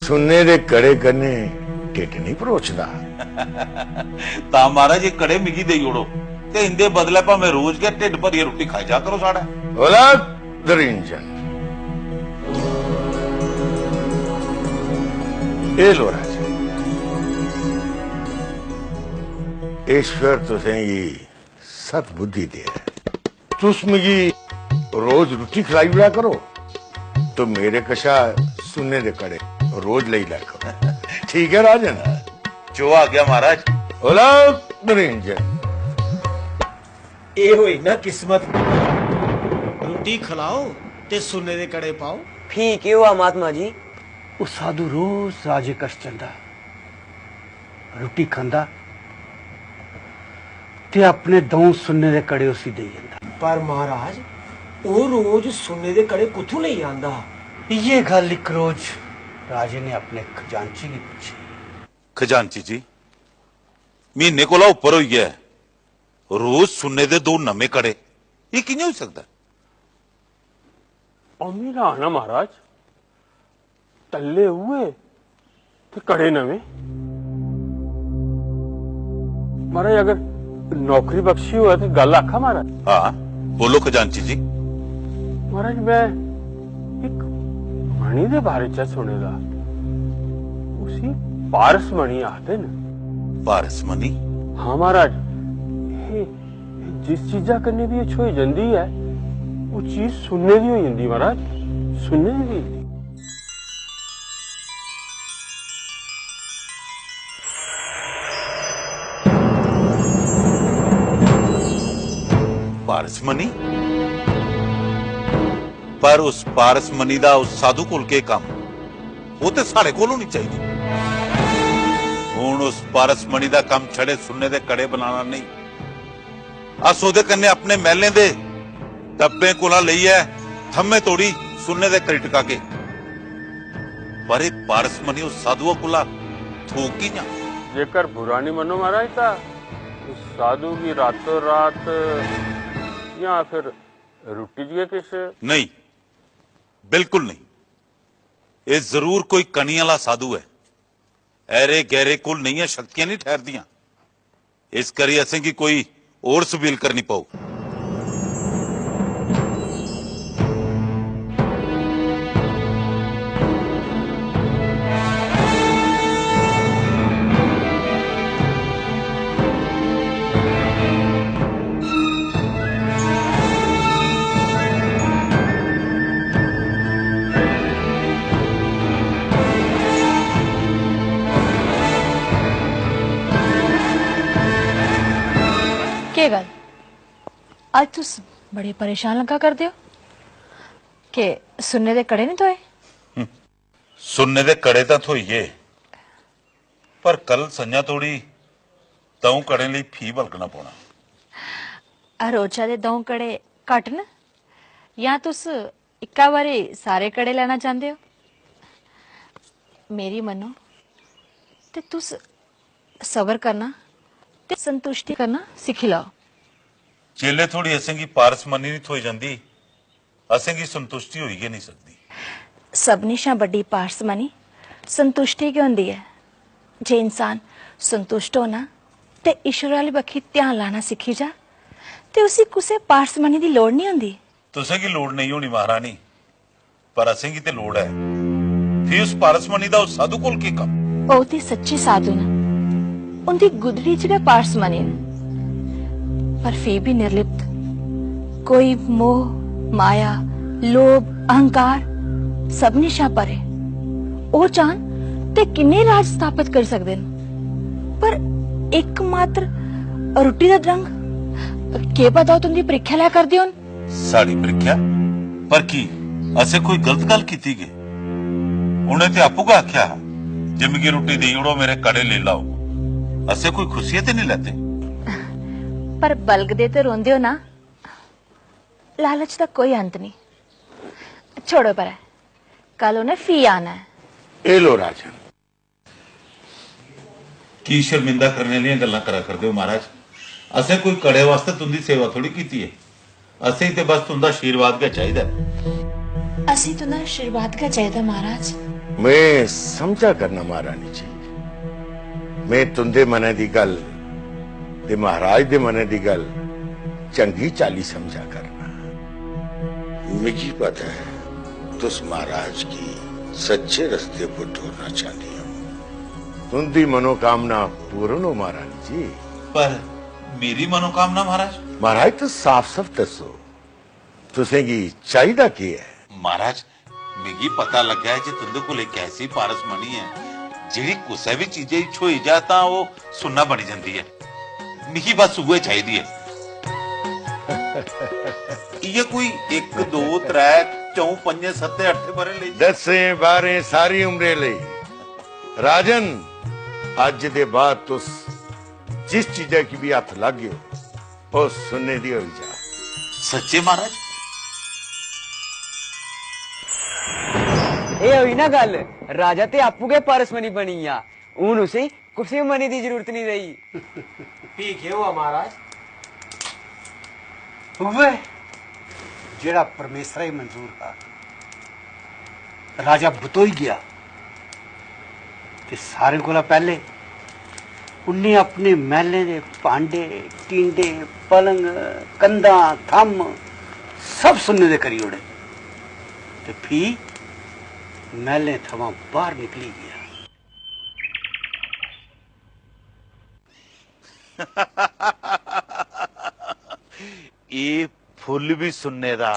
सुन्ने दे कड़े कन्ने ढिड नहीं परोचदा। ਤਾਂ ਮਹਾਰਾਜ ਇਹ ਕੜੇ ਮਿਗੀ ਦੇ ਜੋੜੋ ਤੇ ਇੰਦੇ ਬਦਲੇ ਭਾਵੇਂ ਰੋਜ਼ ਕੇ ਢਿੱਡ ਭਰੀ ਰੋਟੀ ਖਾਈ ਜਾ ਕਰੋ ਸਾਡਾ। ओला दरिंजन ए लो राजा, ईश्वर तुसें ये सत बुद्धि दे तुस मिगी रोज रोटी खिलाई बड़ा करो तो मेरे कशा सुन्ने दे कड़े रोज ले लिया करो। ठीक है राजन? ਜੋ ਆ ਗਿਆ ਮਹਾਰਾਜ। ओला दरिंजन ਇਹ ਹੋਈ ਨਾ ਕਿਸਮਤ। ਰੋਟੀ ਖਿਲਾਓ ਤੇ ਸੁੰਨੇ ਦੇ ਕੜੇ ਪਾਓ। ठीक है हुआ महात्मा जी। ਉਹ ਸਾਧੂ ਰੋਜ਼ ਰਾਜੇ ਕਸ਼ ਜਾਂਦਾ, ਰੋਟੀ ਖਾਂਦਾ ਤੇ ਆਪਣੇ ਦੋ ਸੁੰਨੇ ਦੇ ਕੜੇ ਉਸੀ ਦੇਈ ਜਾਂਦਾ। ਪਰ ਮਹਾਰਾਜ ਉਹ ਰੋਜ਼ ਸੁੰਨੇ ਦੇ ਕੜੇ ਕਿੱਥੋਂ ਲਈ ਆਂਦਾ? ਇਹ ਗੱਲ ਇੱਕ ਰੋਜ਼ ਰਾਜੇ ਨੇ ਆਪਣੇ ਖਜ਼ਾਨਚੀ ਨੂੰ ਪੁੱਛੀ। ਖਜ਼ਾਨਚੀ ਜੀ, ਮਹੀਨੇ ਕੋਲਾ ਉੱਪਰ ਹੋਈ ਹੈ, ਰੋਜ਼ ਸੁੰਨੇ ਦੇ ਦੋ ਨਵੇਂ ਕੜੇ, ਇਹ ਕਿਵੇਂ ਹੋ ਸਕਦਾ? अमीरा आना महाराज, तल्ले हुए ते कड़े नवे। महाराज अगर नौकरी बख्शी हुआ तो गल आखा महाराज। हाँ बोलो खजानची जी। महाराज मैं एक मणि दे बारे च सुनेगा, उसी पारस मणि आखदे न। पारस मनी? हाँ महाराज, ये जिस चीजा कन्ने भी ये छोई जंदी है वो चीज सुनने दी हो जंदी महाराज, सुनने दी। पारस मनी? पर उस पारस मनी दा उस साधु कोल के काम, वो ते साढ़े कोल होनी चाहिए। हुण उस पारस मनी दा काम छड़े सुनने दे कड़े बनाना नहीं, अस ओदे कन्ने अपने महले दे डब्बे कोला लईए थम्मे तोड़ी सुनने दे कड़ी टका के। पर ये पारस मनी उस साधुआ कोला थोक की ना। जेकर बुरा नहीं मनो महाराज था उस साधु की रातों रात या फिर रोटी जी किस? नहीं, बिल्कुल नहीं। ये जरूर कोई कनी वाला साधु है, ऐरे गहरे कुल नहीं है, शक्तियां नहीं ठहरदियां। इस करी असें की कोई और सबील करनी पाऊ। के गल आज तुस बड़े परेशान लगा कर दियो कि सुनने दे कड़े नहीं धोए? सुनने दे कड़े तां धोईए, पर कल संजा तोड़ी तऊ कड़े ਲਈ फी बलगना पौना। आ रोजा दे दो कड़े घट न, या तुस इक्का बारी सारे कड़े लेना चाहते हो? मेरी मनो ते तुस सबर करना ते संतुष्टि करना सीखी लाओ। चेले थोड़ी असें की पारस मनी नहीं थोई जांदी, असें की संतुष्टि होई गई नहीं सकती। सबनी शा बड़ी पारसमनी संतुष्टि की होंदी है। जे इंसान संतुष्ट होना ते ईश्वर वाली बक्खी ध्यान लाना सीखी जा ते उसी कुसे पारसमनी दी लोड़ नहीं होंदी। तुसें की लोड़ नहीं होनी महारानी, पर असें की ते लोड़ है। फिर उस पारस मनी दा उस साधु कोल की कम? ओ ते सच्चे साधु न, उनकी गुदड़ी च गै पारसमनी न, पर फिर भी निर्लिप्त। कोई मोह माया लोभ अहंकार सबनी शा परे। ओ चाहन ते किन्ने राज स्थापित कर सकदे न, पर एकमात्र रुट्टी दा द्रंग के पता तुंदी परीक्षा लै करदे होन। साड़ी परीक्षा? पर की असें कोई गलत गल कीती गे? उन्हें ते आपू का आख्या जे मिगी रोटी देई ओड़ो मेरे कड़े ले लाओ, असें कोई खुशियां ते नहीं लेते। पर बलगदे ते रोंदे हो ना, लालच का कोई अंत नहीं। छोड़ो पर कल उन्हें फी आना है। ए लो राजन। की शर्मिंदा करने वाली गल्लां करा करदे हो महाराज? असें कोई कड़े वास्ते तुंदी सेवा थोड़ी कीती है, असें ते बस तुंदा आशीर्वाद गै चाहिदा। असी तुंदा आशीर्वाद गै चाहिदा महाराज। मैं समझा करना महारानी जी, मैं तुंदे मने दी गल ते महाराज दे मने दी गल चंगी चाली समझा करना। मुझे पता है तुस महाराज की सच्चे रास्ते पर ढोना चाहती हो। तुंदी मनोकामना पूर्ण हो महारानी जी। पर मेरी मनोकामना महाराज? महाराज तो साफ साफ दसो तुसें की चाहिदा की है? महाराज मिगी पता लग गया है जे तुंदे कोल एक ऐसी पारस मणि है जेड़ी कुसै भी चीजे छोई जाता वो सुन्ना बनी जाती है। मिगी बस उहे चाहिदी है। ये कोई 1 2 3 4 5 7 8 बरे ले 10 12 सारी उम्रे ले। राजन अज दे बाद तुस जिस चीजा की भी हथ लग गयो वो सुनने दी होई जा। सच्चे महाराज? ये हुई ना गल, राजा ते आपू के पारसमनी बनी आ, हूं उसे कुछ मनी दी जरूरत नहीं रही। ठीक है हुआ महाराज। वे जेड़ा परमेसर ही मंजूर था। राजा बतोई गया ते सारे कोला पहले उन्हें अपने महले दे भांडे टींडे पलंग कंधा थम सब सुनने दे करी ओड़े ते फिर महले थमा बाहर निकली गया। ये फुल भी सुनने दा।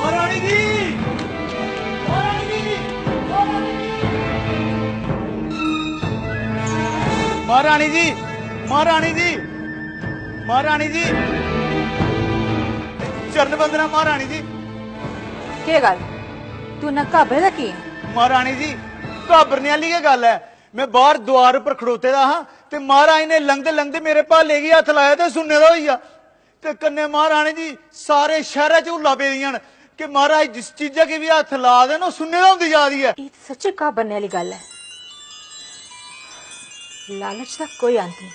महारानी जी, महारानी जी, महारानी जी, महारानी जी, महारानी जी, चरण वंदना महारानी जी। के गल तू नक्का बेदा की? महारानी जी घाबरने वाली के गल है। मैं बाहर द्वार पर खड़ोते दा हां ते महाराज ने लंघदे लंघदे मेरे भाले गी हथ लाया ते सुनने दा होई आ ते कन्ने महारानी जी सारे शहर च हुल्ला पेदियां न कि महाराज जिस चीजा की भी हथ ला देन ओह सुनने दा होंदी जा रही है। ये सच्चे का बनने वाली गल है। लालच का कोई अंत नहीं।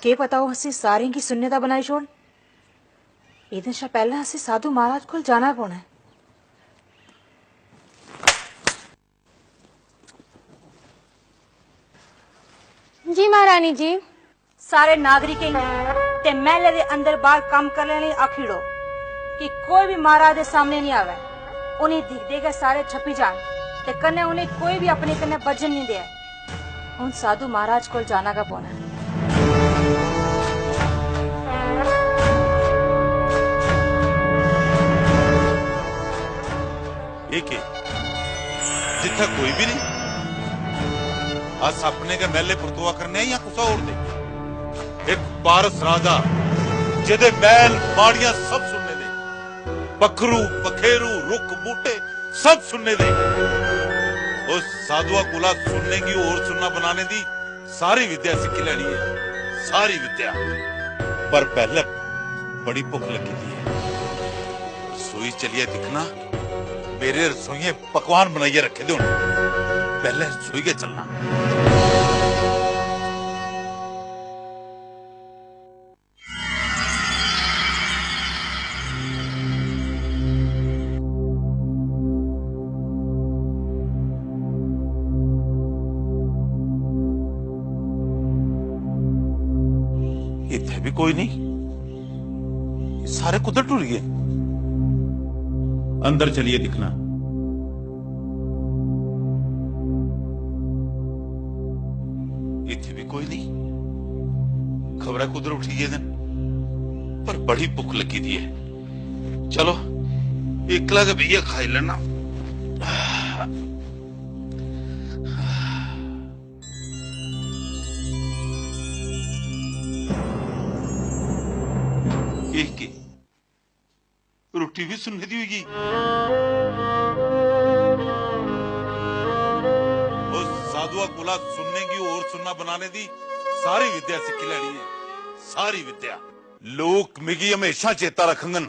के पता हो असी सारे की सुनने दा बनाई छोड़। इधर शा पहले असी साधु महाराज को जाना पौना है। जी महारानी जी। सारे नागरिकें ते महल दे अंदर बाहर काम करने लई आखिड़ो कि कोई भी महाराज दे सामने नहीं आवे। उन्हें दिख देगा सारे छपी जान ते कन्ने उन्हें कोई भी अपने कन्ने बजन नहीं दे। उन साधु महाराज को जाना का पौना। एक जिथे कोई भी नहीं अस अपने के मेले परतुआ करने या कुछ और दे। एक पारस राजा जिदे महल बाड़ियां सब सुनने दे, पखरू पखेरू रुख बूटे सब सुनने दे। उस साधुआ कुला सुनने की और सुनना बनाने दी सारी विद्या सीखी लेनी है, सारी विद्या। पर पहले बड़ी भुख लगी थी। रसोई चलिए दिखना, मेरे रसोइये पकवान बनाइए रखे थे उन्हें। पहले रसोई के चलना। इतने भी कोई नहीं, सारे कुदर टूट गए। अंदर चलिए दिखना। इतने भी कोई नहीं, खबर है कुदर उठी ये दिन। पर बड़ी भुख लगी थी है। चलो एकला के भैया खाई लेना। एक के रोटी भी सुनने दी होगी। उस साधुआ कोला सुनने की और सुनना बनाने दी सारी विद्या सीखी लैनी है, सारी विद्या। लोग मिगी हमेशा चेता रखंगन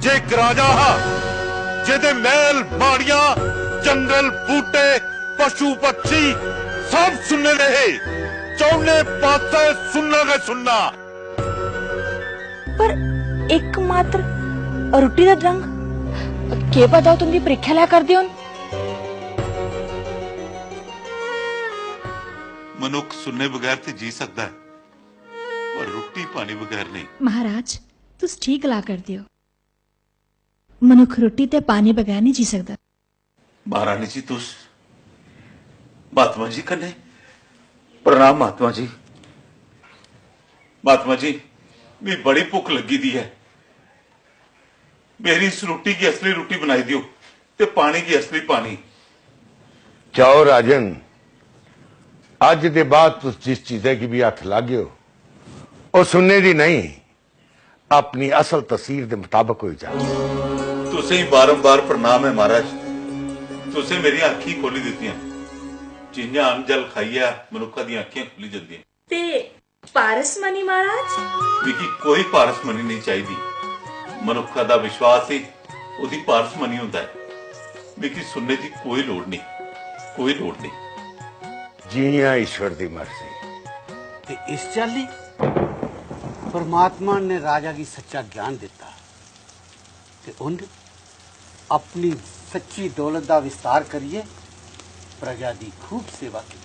जे एक राजा हा जेदे महल बाड़ियां जंगल बूटे पशु पक्षी सब सुनने रहे, चौने पासे सुनना के सुनना। पर एकमात्र रोटी का रंग के पता तुम दी परीक्षा लै कर दियो। मनुख सुनने बगैर ते जी सकता है, पर रोटी पानी बगैर नहीं। महाराज तुस ठीक ला कर दियो, मनुख रोटी ते पानी बगैर नहीं जी सकता। महारानी जी तुस महात्मा जी कन्ने प्रणाम। महात्मा जी, महात्मा जी मी बड़ी भुख लगी दी है, मेरी इस रोटी की असली रोटी बनाई दियो ते पानी की असली पानी। जाओ राजन, अज के बाद तुस जिस चीजें की भी हथ लागे हो सुनने दी नहीं, अपनी असल तस्वीर के मुताबिक हो जाए। तुसे ही बारंबार प्रणाम है महाराज, तुसे मेरी अखी खोली दित्तियां। जिन्या अन्न जल खाइया मनुखा दी अखियां खुली जंदियां। ते पारसमनी महाराज मिगी कोई पारसमनी नहीं चाहिए, मनुखा दा विश्वास ही उदी पारसमनी हुंदा है। मिगी सुनने की कोई लोड़ नहीं, कोई लोड़ नहीं। जिया ईश्वर की मर्जी। ते इस चाली परमात्मा ने राजा की सच्चा ज्ञान दिता ते उन्हें अपनी सच्ची दौलत का विस्तार करिए प्रजा की खूब सेवा की।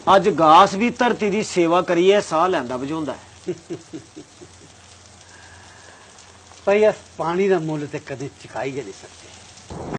अज घास भी धरती की सेवा करिए साह लैंदा बझाउंदा है। भाई अस पानी का मुल ते कदे चुकाई गै नहीं सकते।